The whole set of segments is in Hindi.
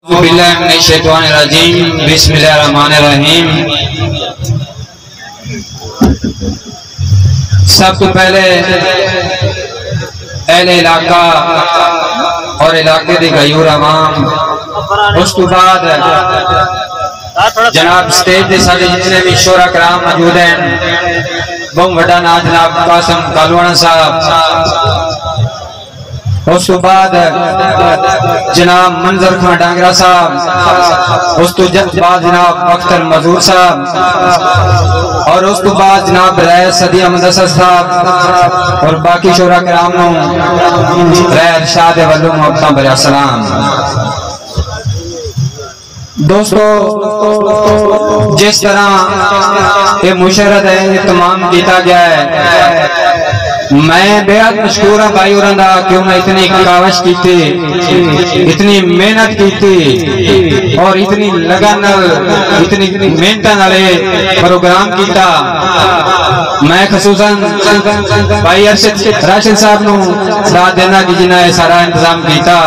बिस्मिल्लाहिर्रहमानिर्रहीम। सबसे पहले अहले इलाका और इलाके के गयूर अवाम, उसके बाद जनाब स्टेज के सारे जितने भी शोरा कराम मौजूद हैं, बहुत बड़ा नाम जनाब कासिम कालवाना साहब, उसके बाद जनाब मंजर खान डांगरा साहब, उसके बाद जनाब अख्तर मजूर साहब, और उसके बाद जनाब रैस सदिया मुदस्सर साहब और बाकी शोरा कराम शाद वल्लू मोहब्बत बरा सलाम। दोस्तों, जिस तरह ये मुशर्रत है तमाम किया गया है, मैं बेहद मशहूर हाँ भाई और क्यों मैं इतनी कावश की थी, इतनी मेहनत की थी और इतनी लगन इतनी मेहनत वाले प्रोग्राम किया। मैं खसूसन भाई अरशद राशिद साहब नूं साथ देना कि जिन्हें सारा इंतजाम किया।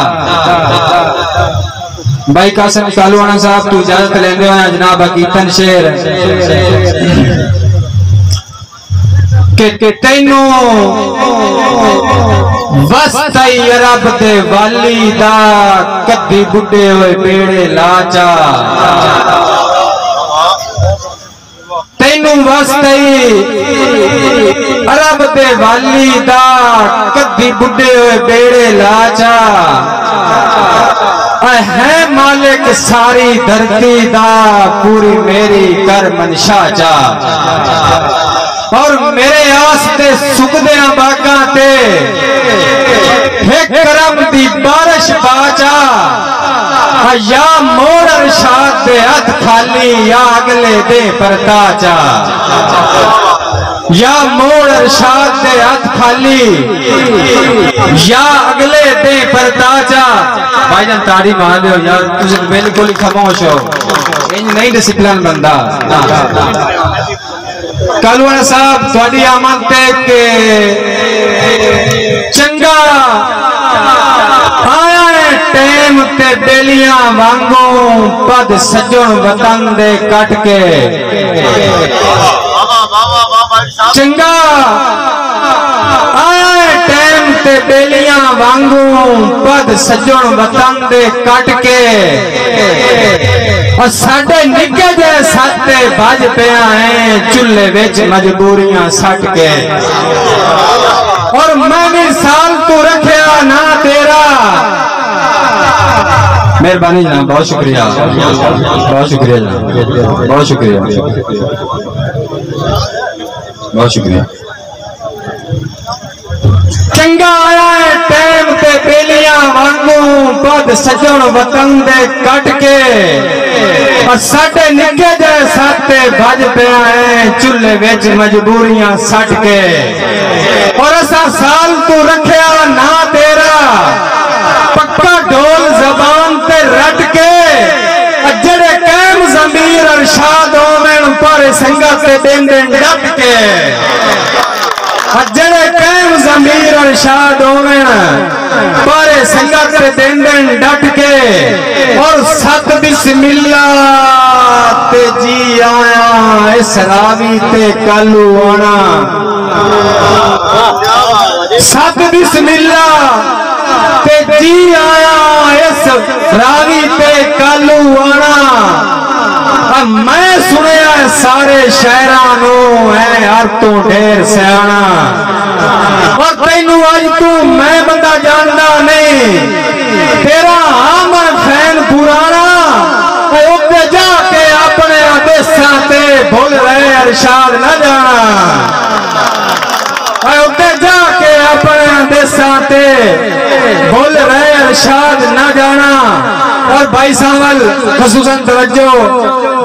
भाई कासिम कालवाना साहब तू इजाजत लेंदे हो जनाब कीर्तन शेर के तैनू वस्ताई अरब दे वाली दा कद्दी बुढ़े होए बेड़े लाचा, तैनू वस्ताई अरब दे वाली दा कद्दी बुढ़े होए बेड़े लाचा, है मालिक सारी धरती दा पूरी मेरी कर मनशा चा, और मेरे आस्ते सुखदे बागा ते करम दी बारिश बाचा, या मोड़ अरशाद दे हथ खाली या अगले दे परताचा, या मोड़ अरशाद दे हथ खाली या अगले दे परताचा। भाईजान ताड़ी मार दो यार, तुझे बिल्कुल ही खामोश हो, नहीं डिसिप्लिन बंदा। कालवाना साहब थोड़ी आमद के चंगा आया है टेम ते बेलियां वांगू पद सजन वतन दे कट के, चंगा आया है टेम ते बेलियां वांगू पद सजन वतन दे कट के, और साढ़े निके जे साते भज पिया है चूल्हे विच मजबूरियां सट के, और मैं भी साल तू रखिया ना तेरा। मेहरबानी जनाब, बहुत शुक्रिया, बहुत शुक्रिया जनाब, बहुत शुक्रिया, बहुत शुक्रिया। चंगा आया है टैम ते बेलियां वांगू पद सजन वतन दे कट के, और साढ़े निके जे साते भज पिया है चूल्हे विच मजबूरियां सट के, और असा साल तू रखिया ना तेरा पक्का ढोल जबान ते रट के, जड़े कैम जमीर अरशाद होवेन पर संगत ते देंदे डट के, जड़े कैम जमीर अरशाद होवेन पर संगत ते देंदे डट के, और सत बिस्मिल्लाह ते जी आया इस रावी ते कालू आना, सत बिस्मिल्लाह ते जी आया इस रावी ते कालू आना। मैं सुनिया सारे शहरां नू है हर तू ढेर सियाणा, और तैनू अज तू मैं बंदा जानदा नहीं, तेरा हाँ मैं फैन पुराना, उत्ते जाके अपने आदेशां ते भुल रहे अरशाद न जाना, उत्ते जाके अपने आदेशां ते भुल रहे अरशाद न जाना। और भाई सावल खसूसन तवज्जो,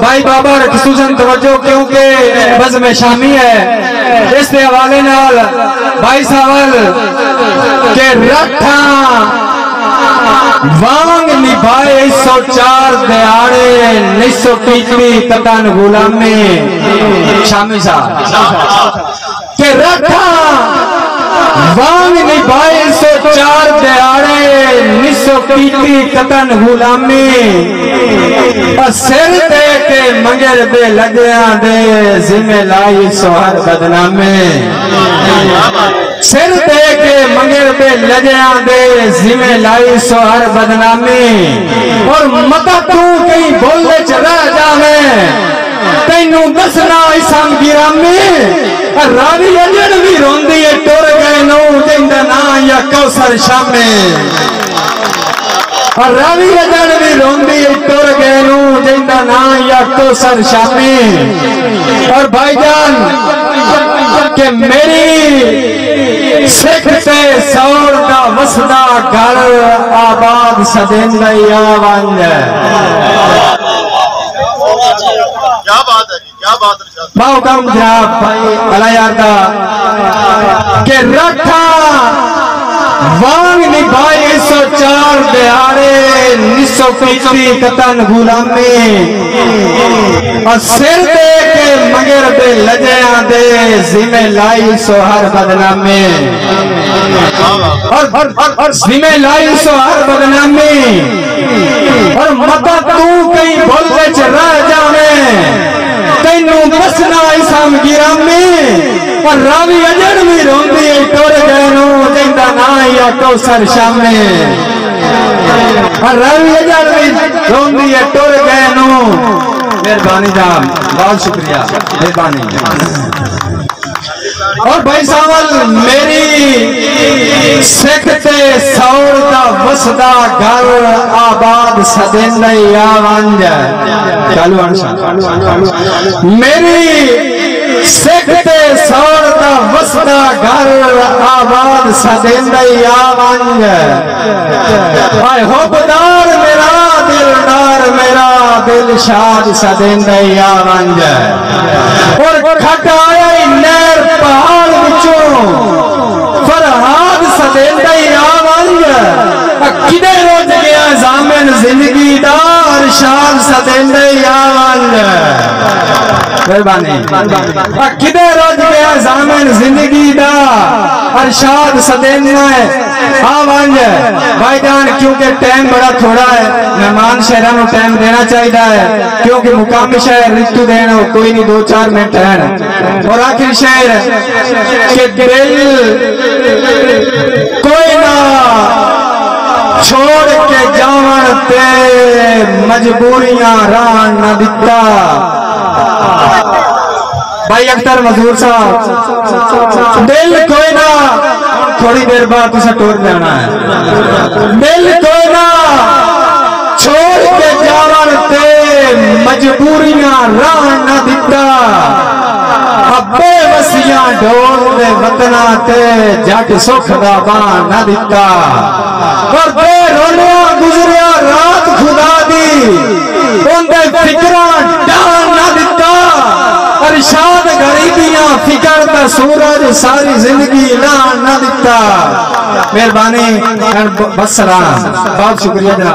भाई बाबर खसूसन तवज्जो, क्योंकि बस में शामी है, इस हवाले नाल भाई सावल के रखा वांग निभाए 104 दिहाड़े 1930 कतन गुलामी, शामी साहब के रखा वांग निभाए 104 दिहाड़े सो कीती कतन गुलामी सिर दे के मंगर दे लगिया दे जिम्मे लाई सो हर बदनामी सिर दे के मंगर दे लगिया दे जिम्मे लाई सो हर बदनामी और मता तू कहीं बोले चला जावे तेनू दसना इसम गिरामी रावी अजड़ भी रोंदी है टुर गए नू जिंदा ना या कौसर शामे रावी अजड़ भी रोंदी है टुर गए नू जिंदा ना या कौसर शामे और भाईजान के मेरी सिख से सौर दा वसदा घर आबाद सदेंदा यावंज क्या बात है, क्या बात है। बाऊ कम जनाब भाई अलायादा के रखा वांग निभाए 104 दिहाड़े निसो पीती कतन गुलामी और सिर दे के मगर दे लजया दे जिम्मे लाई सो हर बदनामी और जिम्मे लाई सो हर बदनामी और मता तू कहीं बोलने च रह जावे तेनू बसना इसम गिरामी और रावी अजड़ भी रोंदी है टुर गए नू जिंदा ना या कौसर शामे और रावी अजड़ भी रोंदी है टुर गए नू। मेहरबानी जान बहुत शुक्रिया मेहरबानी। और भाई सावल मेरी सिख ते सौर दा वसदा घर आबाद सदेंदा यावंज चालू अनशन मेरी सिख ते सौर दा वसदा घर आबाद सदेंदा यावंज आए होबदार मेरा दिलदार मेरा दिल शाद सदेंदा यावंज और खटाया नहर पहाड़ विचों फरहाद सदेंदा यावंज किदे रोज गया जामिन जिंदगी दा अरशाद सदेंदा यावंज मेहरबानी किदे रोज गया जामिन जिंदगी दा अरशाद सदेंदा आवंज। भाईजान क्योंकि टाइम बड़ा थोड़ा है मेहमान शहर को टाइम देना चाहिए है क्योंकि मुकामी शहर रितु देना कोई नहीं 2-4 मिनट है और आखिर शहर के दिल कोई ना छोड़ के जावन ते मजबूरियां राह न दिता। भाई अख्तर मजदूर साहब दिल कोई ना थोड़ी देर बाद तुझे टूर जाना है दिल कोई ना छोड़ के जावन ते मजबूरियां राह न दिता अब्बे वसियां ढोल दे वतना ते जट सुख दा बां न दिता और बे रोलिया गुजरिया रात खुदा दी उनदे फिक्रां डान न दिता अरशाद गरीबियां फिकर दा सूरज सारी जिंदगी लान न दिता। मेहरबानी बस बहुत शुक्रिया जनाब।